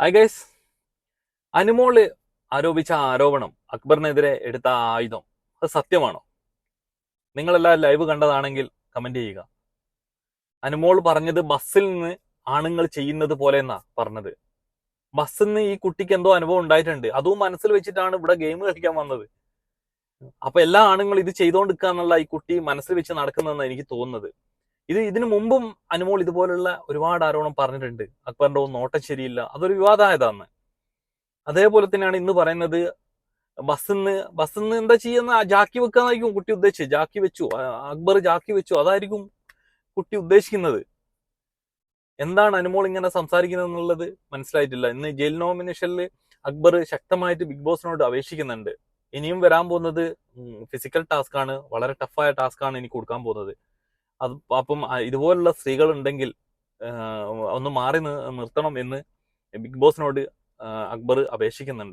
Hi guys. Anumol ആരോപിച്ച ആരോപണം, അക്ബറിനെതിരെ എടുത്ത ആയുധം, അത് സത്യമാണോ? നിങ്ങളെല്ലാം ലൈവ് കണ്ടതാണെങ്കിൽ കമന്റ് ചെയ്യുക. അനുമോൾ പറഞ്ഞത് ബസ്സിൽ നിന്ന് ആണുങ്ങൾ ചെയ്യുന്നത് പോലെ എന്നാ പറഞ്ഞത്. ബസ്സിൽ നിന്ന് ഈ കുട്ടിക്ക് എന്തോ അനുഭവം ഉണ്ടായിട്ടുണ്ട്, അതും മനസ്സിൽ വെച്ചിട്ടാണ് ഇവിടെ ഗെയിം കളിക്കാൻ വന്നത്. അപ്പൊ എല്ലാ ആണുങ്ങളും ഇത് ചെയ്തോണ്ടിരിക്കുക എന്നുള്ള ഈ കുട്ടി മനസ്സിൽ വെച്ച് നടക്കുന്നതെന്ന് എനിക്ക് തോന്നുന്നത്. ഇതിനു മുമ്പും അനുമോൾ ഇതുപോലുള്ള ഒരുപാട് ആരോപണം പറഞ്ഞിട്ടുണ്ട്. അക്ബറിന്റെ നോട്ടം ശരിയില്ല, അതൊരു വിവാദമായതാന്ന്. അതേപോലെ തന്നെയാണ് ഇന്ന് പറയുന്നത്, ബസ്സിന്ന് എന്താ ചെയ്യുന്ന, ജാക്കി വെക്കാന്നായിരിക്കും കുട്ടി ഉദ്ദേശിച്ചത്. ജാക്കി വെച്ചു, അക്ബർ ജാക്കി വെച്ചു, അതായിരിക്കും കുട്ടി ഉദ്ദേശിക്കുന്നത്. എന്താണ് അനുമോൾ ഇങ്ങനെ സംസാരിക്കുന്നത് എന്നുള്ളത് മനസ്സിലായിട്ടില്ല. ഇന്ന് ജയിൽ നോമിനേഷനിൽ അക്ബർ ശക്തമായിട്ട് ബിഗ് ബോസിനോട് അപേക്ഷിക്കുന്നുണ്ട്. ഇനിയും വരാൻ പോകുന്നത് ഫിസിക്കൽ ടാസ്ക് ആണ്, വളരെ ടഫായ ടാസ്ക് ആണ് ഇനി കൊടുക്കാൻ പോകുന്നത്. അപ്പം ഇതുപോലുള്ള സ്ത്രീകൾ ഉണ്ടെങ്കിൽ ഒന്ന് മാറി നിർത്തണം എന്ന് ബിഗ് ബോസിനോട് അക്ബർ അപേക്ഷിക്കുന്നുണ്ട്.